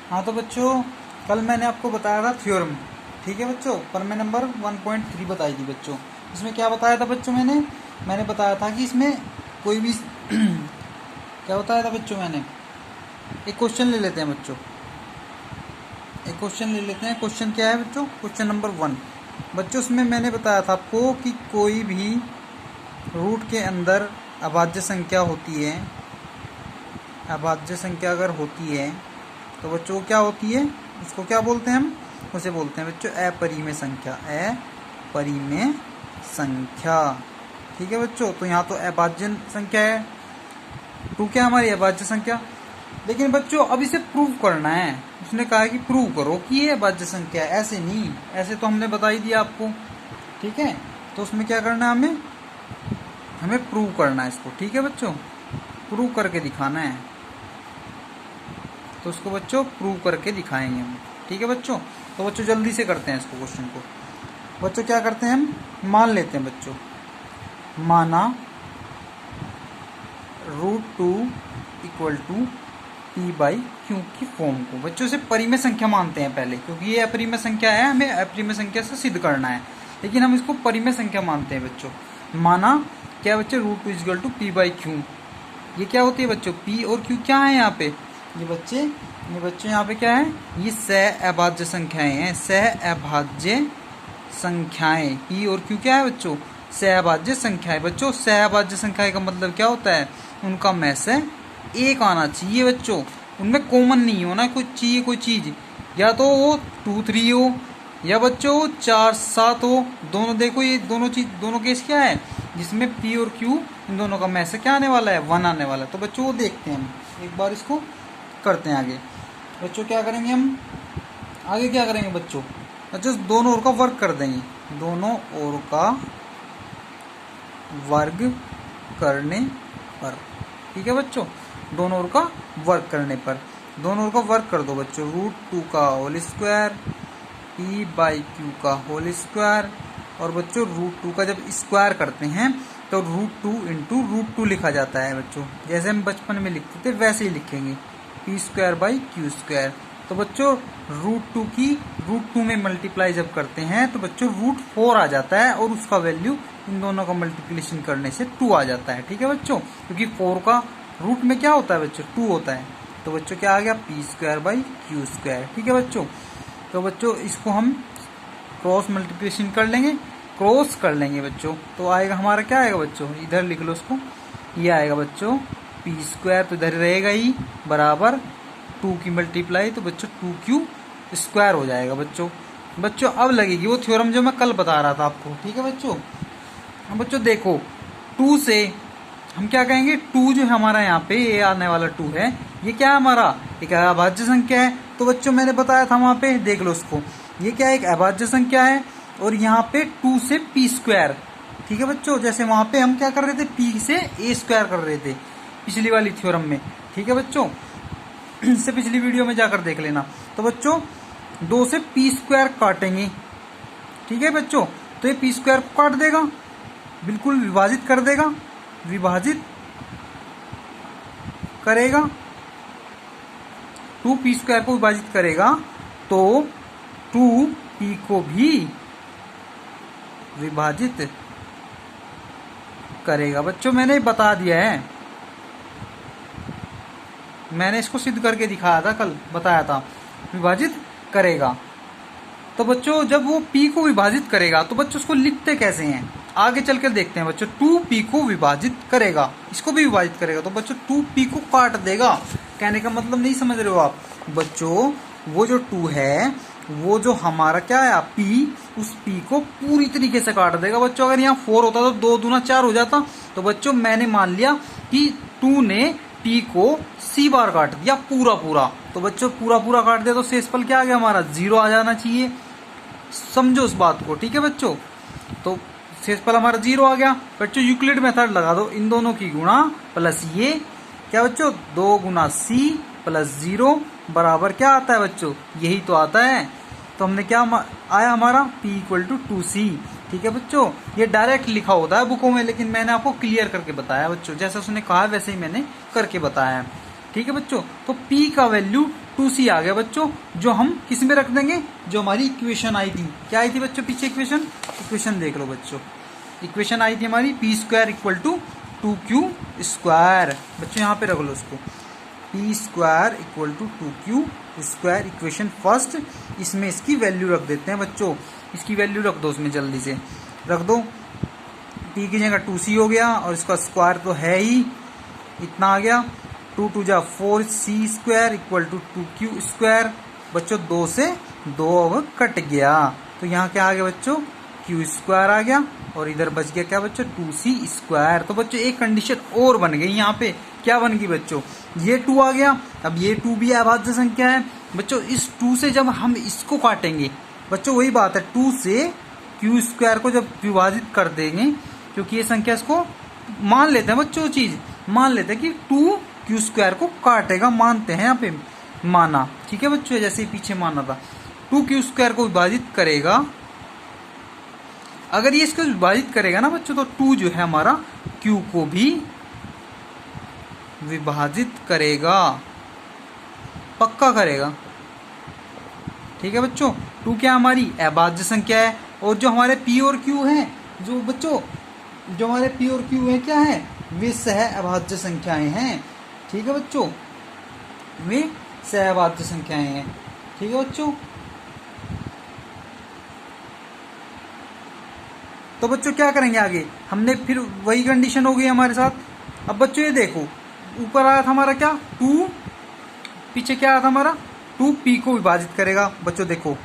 हाँ तो बच्चों, कल मैंने आपको बताया था थ्योरम, ठीक है बच्चों, प्रमेय नंबर 1.3 बताई थी बच्चों। इसमें क्या बताया था बच्चों, मैंने बताया था कि इसमें कोई भी क्या बताया था बच्चों, मैंने एक क्वेश्चन ले लेते हैं बच्चों, एक क्वेश्चन ले लेते हैं। क्वेश्चन क्या है बच्चों? क्वेश्चन नंबर 1 बच्चों, उसमें मैंने बताया था आपको कि कोई भी रूट के अंदर अभाज्य संख्या होती है, अभाज्य संख्या अगर होती है तो बच्चों क्या होती है, उसको क्या बोलते हैं हम? उसे बोलते हैं बच्चों अपरिमेय संख्या, अपरिमेय संख्या। ठीक है बच्चों, तो यहाँ तो अभाज्य संख्या है, 2 क्या हमारी अभाज्य संख्या। लेकिन बच्चों अब इसे प्रूव करना है, उसने कहा है कि प्रूव करो कि ये अभाज्य संख्या है। ऐसे नहीं, ऐसे तो हमने बता ही दिया आपको, ठीक है। तो उसमें क्या करना है, हमें प्रूव करना है इसको, ठीक है बच्चों, प्रूव करके दिखाना है। तो उसको बच्चों प्रूव करके दिखाएंगे हम, ठीक है बच्चों। तो बच्चों जल्दी से करते हैं इसको, क्वेश्चन को। बच्चों क्या करते हैं, हम मान लेते हैं बच्चों, माना √2 = p/q की फॉर्म को। बच्चों से परिमेय संख्या मानते हैं पहले, क्योंकि ये अपरिमेय संख्या है, हमें अपरिमेय संख्या से सिद्ध करना है, लेकिन हम इसको परिमेय संख्या मानते हैं बच्चों। माना क्या बच्चों, √2 = p/q। ये क्या होती है बच्चों, p और q क्या है यहाँ पे, ये बच्चे यहाँ पे क्या है, ये सहअभाज्य संख्याएं हैं, सहअभाज्य संख्याएं। p और q क्या है बच्चों, सहअभाज्य संख्याएं। बच्चों सहअभाज्य संख्याएं का मतलब क्या होता है, उनका में से एक आना चाहिए बच्चों, उनमें कॉमन नहीं होना कोई चाहिए, कोई चीज, या तो वो 2 3 हो या बच्चों 4 7 हो। दोनों देखो, ये दोनों चीज, दोनों केस क्या है जिसमें p और q इन दोनों का में से क्या आने वाला है, 1 आने वाला है। तो बच्चों वो देखते हैं हम, एक बार इसको करते हैं आगे। बच्चों क्या करेंगे हम आगे, क्या करेंगे बच्चों, दोनों ओर का वर्ग कर देंगे, दोनों ओर का वर्ग करने पर, ठीक है बच्चों, दोनों ओर का वर्ग करने पर, दोनों ओर का वर्ग कर दो बच्चों, √2 का होल स्क्वायर p/q का होल स्क्वायर। और बच्चों √2 का जब स्क्वायर करते हैं तो √2 × √2 लिखा जाता है बच्चों, जैसे हम बचपन में लिखते थे वैसे ही लिखेंगे, p²/q²। तो बच्चों √2 की √2 में मल्टीप्लाई जब करते हैं तो बच्चों √4 आ जाता है, और उसका वैल्यू इन दोनों का मल्टीप्लिकेशन करने से 2 आ जाता है, ठीक है बच्चों, क्योंकि 4 का रूट में क्या होता है बच्चों, 2 होता है। तो बच्चों क्या आ गया, p²/q², ठीक है बच्चों। तो बच्चों इसको हम क्रॉस मल्टीप्लिकेशन कर लेंगे, क्रॉस कर लेंगे बच्चों, तो आएगा हमारा क्या आएगा बच्चों, इधर लिख लो उसको, ये आएगा बच्चों p² तो इधर रहेगा ही, बराबर 2 की मल्टीप्लाई, तो बच्चों 2q² हो जाएगा बच्चों। बच्चों अब लगेगी वो थ्योरम जो मैं कल बता रहा था आपको, ठीक है बच्चों। अब बच्चों देखो 2 से हम क्या कहेंगे, 2 जो है हमारा यहाँ पे ये आने वाला 2 है, ये क्या है हमारा, एक अभाज्य संख्या है। तो बच्चों मैंने बताया था वहां पे, देख लो उसको, ये क्या है, एक अभाज्य संख्या है, और यहाँ पे 2 से p², ठीक है बच्चों। जैसे वहां पे हम क्या कर रहे थे, p से a² कर रहे थे पिछली वाली थ्योरम में, ठीक है बच्चों, इससे पिछली वीडियो में जाकर देख लेना। तो बच्चों 2 से p² काटेंगे, ठीक है बच्चों, तो ये p² को काट देगा, बिल्कुल विभाजित कर देगा, विभाजित करेगा, 2p² को विभाजित करेगा तो 2p को भी विभाजित करेगा। बच्चों मैंने बता दिया है, मैंने इसको सिद्ध करके दिखाया था कल, बताया था, विभाजित करेगा। तो बच्चों जब वो p को विभाजित करेगा तो बच्चों उसको लिखते कैसे हैं, आगे चल कर देखते हैं बच्चों। 2p को विभाजित करेगा, इसको भी विभाजित करेगा, तो बच्चों 2p को काट देगा। कहने का मतलब नहीं समझ रहे हो आप बच्चों, वो जो 2 है, वो जो हमारा क्या है p, उस p को पूरी तरीके से काट देगा बच्चों। अगर यहाँ 4 होता तो 2 दूना 4 हो जाता। तो बच्चों मैंने मान लिया कि 2 ने p को c बार काट दिया पूरा पूरा, तो बच्चों पूरा पूरा काट दिया तो शेषफल क्या आ गया हमारा, 0 आ जाना चाहिए, समझो उस बात को, ठीक है बच्चों। तो शेषफल हमारा 0 आ गया। बच्चों यूक्लिड मेथड लगा दो, इन दोनों की गुणा प्लस ये क्या बच्चों, 2 × c + 0 बराबर क्या आता है बच्चों, यही तो आता है। तो हमने क्या आया हमारा p = 2c, ठीक है बच्चों। ये डायरेक्ट लिखा होता है बुकों में, लेकिन मैंने आपको क्लियर करके बताया बच्चों, जैसा उसने कहा वैसे ही मैंने करके बताया, ठीक है बच्चों। तो p का वैल्यू 2c आ गया बच्चों, जो हम किस में रख देंगे, जो हमारी इक्वेशन आई थी। क्या आई थी बच्चों पीछे इक्वेशन देख लो बच्चों। इक्वेशन आई थी हमारी p² = 2q²। बच्चों यहाँ पे रख लो उसको, p² = 2q², इक्वेशन फर्स्ट। इसमें इसकी वैल्यू रख देते हैं बच्चों, इसकी वैल्यू रख दो उसमें, जल्दी से रख दो। p की जगह 2c हो गया और इसका स्क्वायर तो है ही, इतना आ गया। 2 × 2 = 4c² = 2q²। बच्चों 2 से 2 अब कट गया, तो यहाँ क्या आ गया बच्चों, q² आ गया, और इधर बच गया क्या बच्चों, 2c²। तो बच्चों एक कंडीशन और बन गई यहाँ पे, क्या बन गई बच्चों, ये 2 आ गया। अब ये 2 भी अभाज्य संख्या है बच्चों। इस 2 से जब हम इसको काटेंगे बच्चों, वही बात है, 2 से q² को जब विभाजित कर देंगे, क्योंकि ये संख्या इसको मान लेते हैं बच्चों, चीज मान लेते हैं कि 2q² को काटेगा, मानते हैं यहाँ पे, माना, ठीक है बच्चों, जैसे ही पीछे माना था। 2q² को विभाजित करेगा, अगर ये इसको विभाजित करेगा ना बच्चों, तो 2 जो है हमारा q को भी विभाजित करेगा, पक्का करेगा, ठीक है बच्चों। 2 क्या हमारी अभाज्य संख्या है, और जो हमारे p और q है, जो बच्चों जो हमारे p और q है क्या है, वे सह अभाज्य संख्याएं हैं, ठीक है बच्चों, वे सह अभाज्य संख्याएं हैं, ठीक है बच्चों। तो बच्चों क्या करेंगे आगे, हमने फिर वही कंडीशन हो गई हमारे साथ। अब बच्चों ये देखो, ऊपर आया था हमारा क्या 2, पीछे क्या आया था हमारा 2p को विभाजित करेगा। बच्चों देखो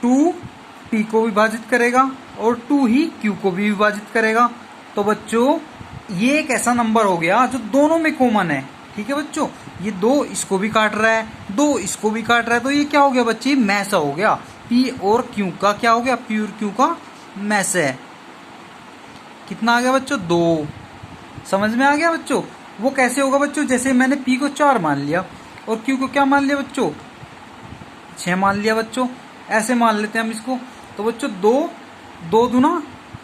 2p को विभाजित करेगा और 2 ही q को भी विभाजित करेगा। तो बच्चों ये एक ऐसा नंबर हो गया जो दोनों में कॉमन है, ठीक है बच्चों। ये 2 इसको भी काट रहा है, 2 इसको भी काट रहा है, तो ये क्या हो गया बच्चे, मैसा हो गया। p और q का क्या हो गया, p और q का मैस है। कितना आ गया बच्चों, 2। समझ में आ गया बच्चों। वो कैसे होगा बच्चों, जैसे मैंने p को 4 मान लिया और q को क्या मान लिया बच्चों, 6 मान लिया बच्चों, ऐसे मान लेते हैं हम इसको। तो बच्चों 2 दूना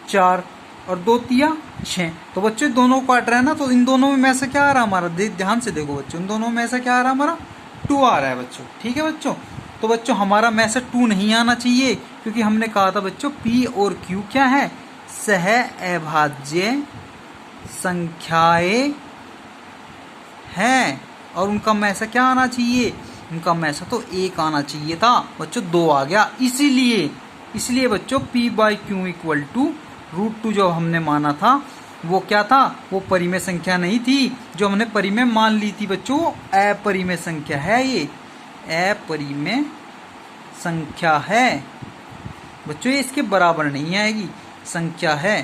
4 और 2 तिया 6। तो बच्चों दोनों काट रहे हैं ना, तो इन दोनों में ऐसा क्या आ रहा है हमारा, ध्यान से देखो बच्चों, इन दोनों में ऐसा क्या आ रहा है हमारा, 2 आ रहा है बच्चों, ठीक है बच्चों। तो बच्चों हमारा में ऐसा 2 नहीं आना चाहिए, क्योंकि हमने कहा था बच्चों p और q क्या है, सह अभाज्य संख्याएं हैं, और उनका मैसा क्या आना चाहिए, उनका मैसा तो 1 आना चाहिए था बच्चों, 2 आ गया। इसीलिए बच्चों p/q = √2 जो हमने माना था वो क्या था, वो परिमेय संख्या नहीं थी, जो हमने परिमेय मान ली थी बच्चों, अपरिमेय संख्या है, ये अपरिमेय संख्या है बच्चों, ये इसके बराबर नहीं आएगी, संख्या है,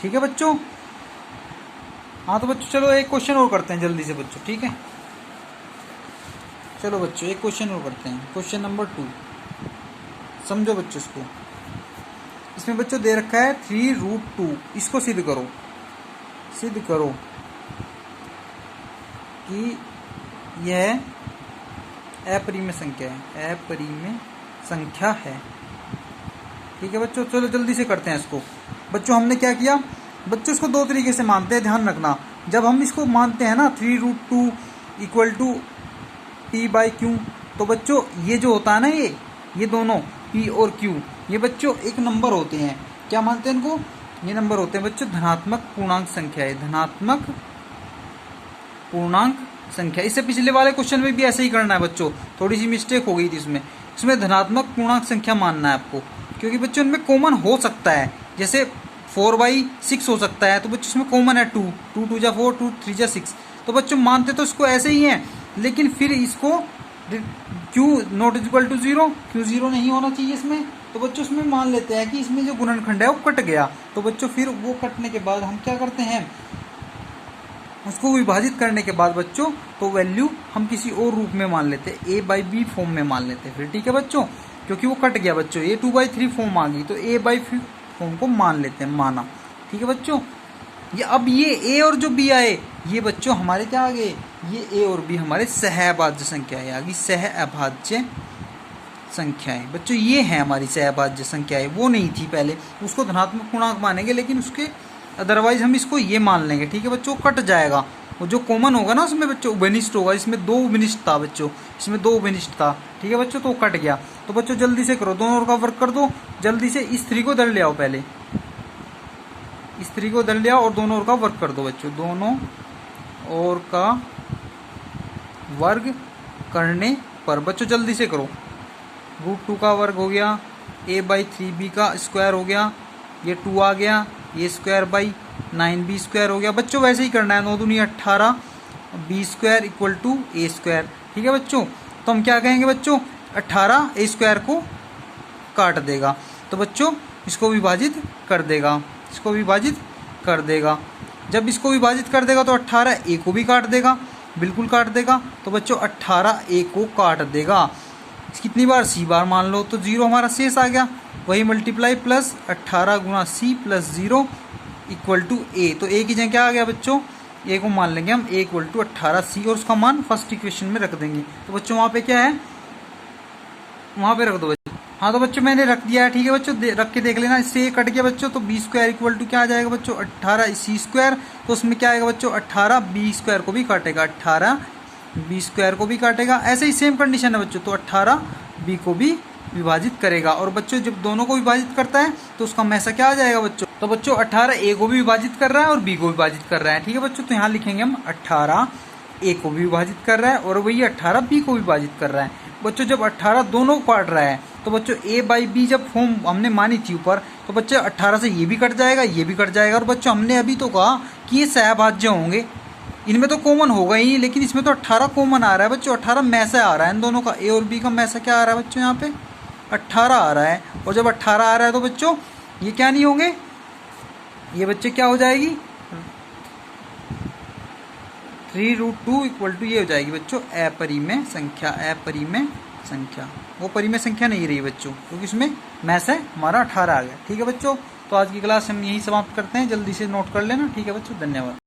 ठीक है बच्चों। हाँ तो बच्चों चलो एक क्वेश्चन और करते हैं जल्दी से बच्चों, ठीक है। चलो बच्चों एक क्वेश्चन और करते हैं, क्वेश्चन नंबर 2। समझो बच्चों इसको, इसमें बच्चों दे रखा है 3√2। इसको सिद्ध करो कि यह अपरिमेय संख्या है, अपरिमेय संख्या है, ठीक है बच्चों। चलो जल्दी से करते हैं इसको। बच्चों हमने क्या किया बच्चों, इसको 2 तरीके से मानते हैं, ध्यान रखना। जब हम इसको मानते हैं ना 3√2 = p/q, तो बच्चों ये जो होता है ना, ये दोनों p और q, ये बच्चों एक नंबर होते हैं, क्या मानते हैं इनको, ये नंबर होते हैं बच्चों धनात्मक पूर्णांक संख्या है, धनात्मक पूर्णांक संख्या। इससे पिछले वाले क्वेश्चन में भी ऐसे ही करना है बच्चों, थोड़ी सी मिस्टेक हो गई थी इसमें धनात्मक पूर्णांक संख्या मानना है आपको, क्योंकि बच्चों इनमें कॉमन हो सकता है, जैसे 4/6 हो सकता है, तो बच्चों इसमें कॉमन है 2, 2 × 2 = 4, 2 × 3 = 6। तो बच्चों मानते तो इसको ऐसे ही हैं, लेकिन फिर इसको q ≠ 0, q 0 नहीं होना चाहिए इसमें, तो बच्चों इसमें मान लेते हैं कि इसमें जो गुणनखंड है वो कट गया। तो बच्चों फिर वो कटने के बाद हम क्या करते हैं, उसको विभाजित करने के बाद बच्चों तो वैल्यू हम किसी और रूप में मान लेते हैं, a/b फॉर्म में मान लेते हैं फिर, ठीक है बच्चों, क्योंकि वो कट गया बच्चों, a 2/3 फॉर्म आ गई, तो a/3 फॉर्म को मान लेते हैं, माना, ठीक है बच्चों। ये अब ये a और जो b आए, ये बच्चों हमारे क्या आ गए, ये a और b हमारे सह अभाज्य संख्याएं आ गई, सह अभाज्य संख्याएं बच्चों, ये है हमारी सह अभाज्य संख्याएं, वो नहीं थी पहले, उसको धनात्मक पूर्णांक मानेंगे, लेकिन उसके अदरवाइज हम इसको ये मान लेंगे, ठीक है बच्चों, कट जाएगा, वो जो कॉमन होगा ना उसमें बच्चों उभयनिष्ठ होगा, इसमें 2 उभयनिष्ठ था बच्चों, इसमें 2 उभयनिष्ठ था, ठीक है बच्चों, तो कट गया। तो बच्चों जल्दी से करो, दोनों ओर का वर्क कर दो जल्दी से। इस 3 को इधर ले आओ, पहले इस 3 को इधर ले आओ और दोनों ओर का वर्क कर दो बच्चों। दोनों ओर का वर्ग करने पर बच्चों जल्दी से करो। √2 का वर्ग हो गया, a/3b का स्क्वायर हो गया, ये 2 आ गया, ये स्क्वायर बाई 9b स्क्वायर हो गया। बच्चों वैसे ही करना है, 9 दूनी 18, b square equal to a square, ठीक है बच्चों। तो हम क्या कहेंगे बच्चों, 18 a स्क्वायर को काट देगा, तो बच्चों इसको विभाजित कर देगा, इसको विभाजित कर देगा। जब इसको विभाजित कर देगा तो 18 a को भी काट देगा, बिल्कुल काट देगा। तो बच्चों 18 a को काट देगा, कितनी बार, c बार मान लो, तो 0 हमारा शेष आ गया। वही मल्टीप्लाई प्लस 18 गुना c plus 0 equal to a। तो a की जगह क्या आ गया बच्चों, a को मान लेंगे हम a इक्वल टू 18c और उसका मान फर्स्ट इक्वेशन में रख देंगे। तो बच्चों वहाँ पे क्या है, वहाँ पे रख दो बच्चों। हाँ तो बच्चों मैंने रख दिया है, ठीक है बच्चों, रख के देख लेना। इससे ये कट गया बच्चों, तो b स्क्वायर इक्वल टू क्या आ जाएगा बच्चों, 18c स्क्वायर। तो उसमें क्या आएगा बच्चों, 18b स्क्वायर को भी काटेगा, 18b स्क्वायर को भी काटेगा। ऐसे ही सेम कंडीशन है बच्चों, तो 18b को भी विभाजित करेगा। और बच्चों जब दोनों को विभाजित करता है तो उसका मैसा क्या आ जाएगा बच्चों, तो बच्चों 18 a को भी विभाजित कर रहा है और b को विभाजित कर रहा है, ठीक है बच्चों। तो यहाँ लिखेंगे हम 18 a को भी विभाजित कर रहा है और वही 18 b को विभाजित कर रहा है। बच्चों जब 18 दोनों काट रहा है तो बच्चों a/b जब फॉर्म हमने मानी थी ऊपर, तो बच्चों 18 से ये भी कट जाएगा, ये भी कट जाएगा। और बच्चों हमने अभी तो कहा कि ये सहभाज्य होंगे, इनमें तो कॉमन होगा ही, लेकिन इसमें तो 18 कॉमन आ रहा है बच्चों, 18 मैसा आ रहा है इन दोनों का, a और b का मैसा क्या आ रहा है बच्चों, यहाँ पे 18 आ रहा है। और जब 18 आ रहा है तो बच्चों ये क्या नहीं होंगे, ये बच्चे क्या हो जाएगी, 3√2 इक्वल टू ये हो जाएगी बच्चों अपरिमेय संख्या, अपरिमेय संख्या। वो परिमेय संख्या नहीं रही बच्चों, क्योंकि इसमें मैस है हमारा 18 आ गया, ठीक है बच्चों। तो आज की क्लास हम यही समाप्त करते हैं, जल्दी से नोट कर लेना, ठीक है बच्चों, धन्यवाद।